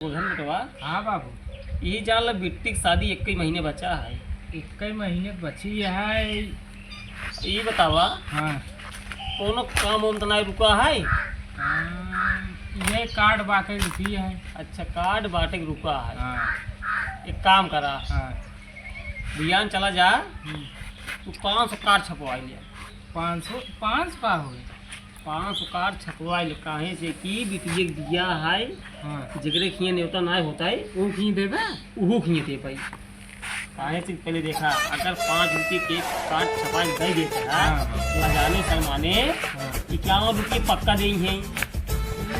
बोधन बेटवा। हाँ बाबू। यही जान ला बिट्टी की शादी 1 महीने बचा है। 1 महीने बची है। ये बतावा। हाँ। कोनो काम वाम तो नहीं रुका है। ये कार्ड बाकी रुकी है। अच्छा कार्ड बांटे के रुका है। हाँ। एक काम करा। हाँ। बियान चला जा तू 500 कार्ड छपवा ले। 500 का हो 500 कार्ड छपवा ले काहे से कि बिटिया के दिया है। हाँ। जगरे खिए न्योता ना होता है वो की देबे उहो खिए दे पाई। काहे से पहले देखा अगर 5 रुपये के कार्ड छपा के दे देता है हाँ। जाने शर्माने हाँ। 51 रुपये पक्का देंगे हैं।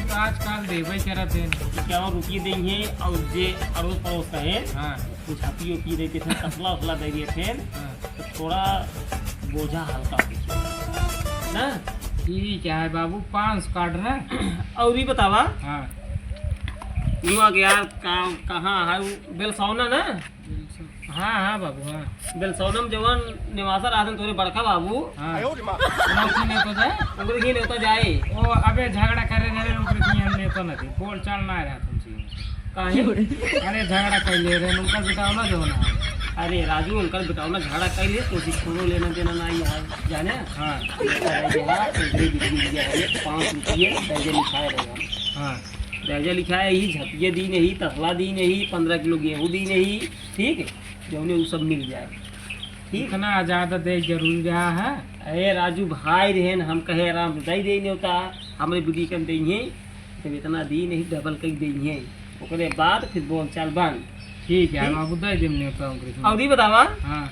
तो आजकल देबे करत है। 51 रुपये देंगे और जे अड़ोस पड़ोस का है हाँ। कुछ हपी उपी देते थे तसला उसला दे दिए थे हाँ। तो थोड़ा बोझा हल्का हो ना। ठीक है बाबू 500 कार्ड ना। और ये बतावा हाँ। युवा के यार कहाँ है बेलसौना ना। हाँ हाँ बाबू। हाँ। बेलसौनम जवन निवासा रहते थोड़े बड़का बाबू। हाँ। नौकरी नहीं तो जाए उनके घी नहीं होता जाए वो अबे झगड़ा करे रहे नौकरी की नहीं तो नहीं बोल चाल ना रहा तुमसे काहे। अरे झगड़ा कर ले रहे उनका बितावना जो ना। अरे राजू उनका बिटावना झगड़ा कर लिए तो कोनो लेना देना नहीं है जाने। हाँ। 5 रुपये दर्जे लिखाया रहेगा। हाँ। दर्जा लिखा है ही झपिए दी नहीं तसला दी नहीं 15 किलो गेहूँ दी नहीं ठीक है जो उन्हें वो सब मिल जाए ठीक। इतना ज़्यादा दे जरूरी रहा है। अरे राजू भाई रहन हम कहे आराम से दे नहीं होता हमारे बुद्धि कम देंगे तब इतना दी नहीं डबल कर देंगे उसके बाद फिर बोल चाल बंद। ठीक है बाबू दे दिन नहीं होता और ये बतावा। हाँ।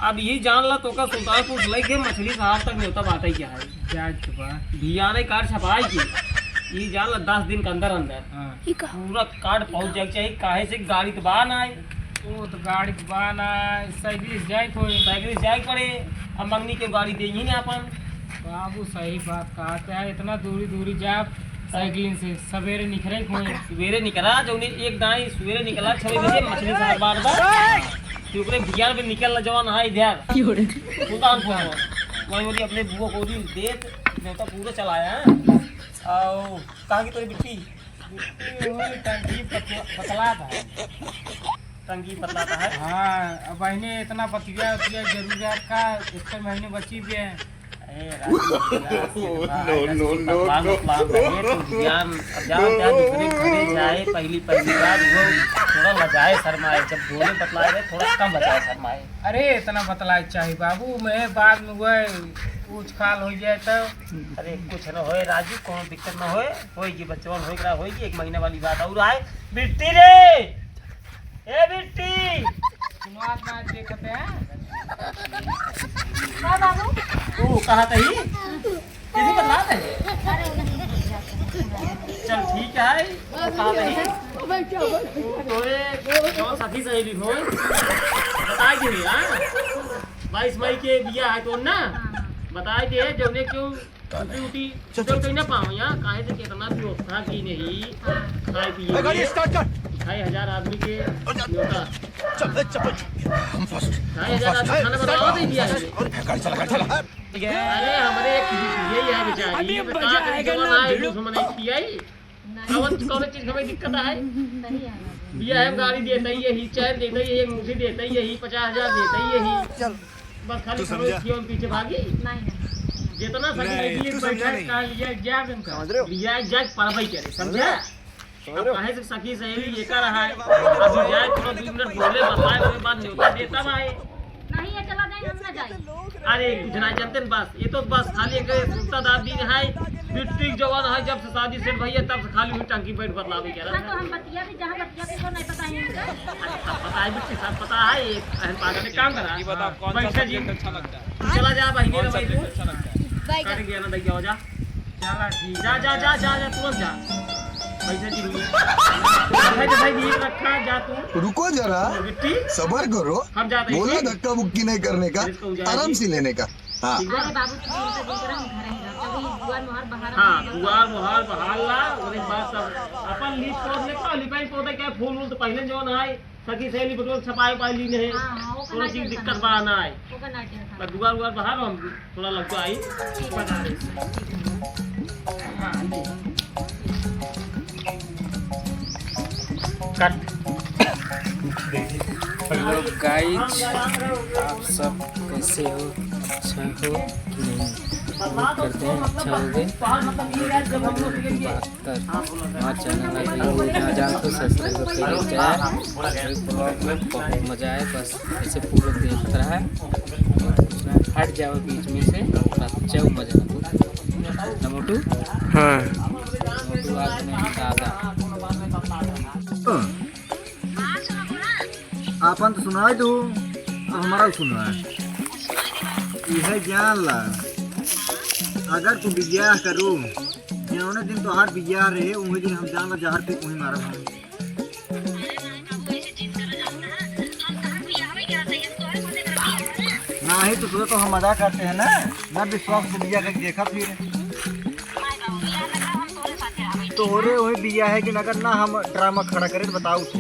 अब यही जान ला तो का सुल्तानपुर लेके मछली साहब तक नहीं होता बात ही क्या है जायज के पास भियाने कार्ड छपाई की ये जान ला 10 दिन के अंदर अंदर हाँ। पूरा कार्ड पहुंच जाए चाहिए काहे से गाड़ी तो बाहर ना आए। वो तो गाड़ी के बहाना साइकिल से जाए कोई साइकिल से जाए पड़े अब मंगनी के गाड़ी देंगे ना अपन। बाबू सही बात कहा है इतना दूरी जा साइकिलिंग से सवेरे निकले कोई सवेरे निकला जो एक दाई सवेरे निकला 6 बजे मछली साहब बार फिर ओकरे भियान पे निकल जवान है इधर सुल्तानपुर वही बोली अपने बुआ को दी देत नेता पूरा चलाया है। और कहाँ की तोरी बिट्टी टंकी पतला था। टंकी पतलाता है। हाँ अब महीने इतना पतिया जरूरत का 1 महीने बची भी है। पहली बार वो थोड़ा लजाए शर्माए जब बोले बतलाए थोड़ा कम बचाए शर्माए। अरे इतना बतलाए चाहिए बाबू मैं बाद में वह कुछ खाल हो जाए तो। अरे कुछ न होए राजू कोनो दिक्कत न होए होएगी बच्चवन होएगा होएगी 1 महीना वाली बात और आए बिट्टी रे ए बिट्टी सुनवात ना देखते हैं। हाँ बाबू। तू कहाँ तही किसी बतला दे चल ठीक है कहाँ तही तोरे जो सखी सहेली हो बताए के लिए। हाँ 22 मई के बिया है तो ना बताए दे जो ने क्यों उठी चल कहीं ना पाओ यहाँ काहे से कितना व्यवस्था की नहीं खाए पिए 2,500 आदमी के होता 2,500 आदमी खाना बताओ दे दिया है। अरे हमारे यही है बेचारी कौन चीज हमें दिक्कत है दिया है गाड़ी देता ही यही चाय देता ही यही मुझे देता ही यही 50,000 देता ही यही बस खाली पीछे भागी जितना पढ़ाई करे समझा। काहे से सखी सहेली ये कर रहा है अभी जाए थोड़ा 2 मिनट बोले बताए उसके बाद न्योता देता भाई नहीं है चला जाए हम ना जाए। अरे कुछ ना जानते बस ये तो बस खाली एक सुल्ता दादी है बिट्टी जवान है जब से शादी सेट भैया तब से खाली हुई टंकी बैठ बदलावे के हाँ तो हम बतिया भी जहाँ बतिया को नहीं पता है पता है बिट्टी सब पता है एक पागल ने काम करा पैसा जी चला जा भाई मेरा भाई तू कर गया ना दैया हो जा चला ठीक जा जा जा जा जा तुरंत जा पैसा जी हुई भाई नींद रखा जा तू रुको जरा बिट्टी सबर करो हम जाते बोला धक्का मुक्की नहीं करने का आराम से लेने का। हाँ अरे बाबू तो देख रहा हूँ घर ही रहा तभी दुआर मोहर बाहर हाँ दुआर मोहर बहाल ला और एक बात सब अपन लीप पौधे का लिपाई पौधे क्या फूल वूल तो पहले जो ना है सखी सहेली बटोर छपाई पाई ली नहीं हाँ थोड़ा सी दिक्कत बा ना है वो का नाट्य था। पर दुआर बाहर हम थोड़ा लगता आई बता दे। हाँ कट। हेलो गाइज, आप सब कैसे हो? अच्छा हो कि नहीं? उम्मीद करते हैं अच्छा होगे। हमारा चैनल है ना जान तो सब्सक्राइब कर जाए। ब्लॉग में बहुत मज़ा आए, बस ऐसे पूरा देखता रहा है, हट जाओ बीच में से, अच्छा मज़ा ना मोटू। हाँ मोटू आज नहीं दादा। आपन तो सुनाई दू, हमारा सुना यह जान ला, अगर तू बियाह करू जौने दिन तोहार बियाह रहे उहे दिन हम जान ला जहर पे वहीं मारब हम। नहीं तो तुझे तो हम मजाक करते हैं ना विश्वास को बियाह करके देखा फिर तोरे वही बियाह है कि अगर ना हम ड्रामा खड़ा करे तो बताऊ तू।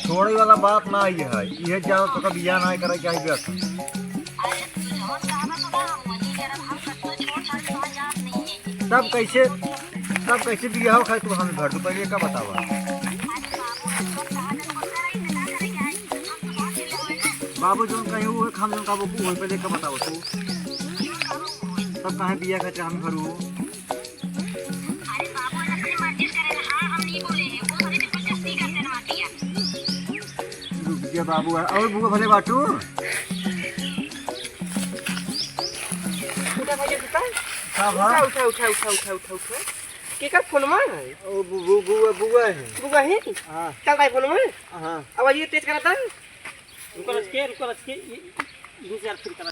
छोड़े वाला बात ना ये है, यह जाओ तो कभी बियाह ना करे क्या ही तब कैसे बियाह खाए तू हमें घर तो पहले का बतावा। बाबू जो कहीं हुए हम लोग का वो पहले का बताओ तू, तब कहाँ बियाह खाते हम घर हो। बाबू है और बुआ भले बाटू उठा के का फोन में ओ बुआ है बुआ है। हां चल भाई फोन में। हां आवाज ये तेज करा था। रुको रच के दूसरी यार फिर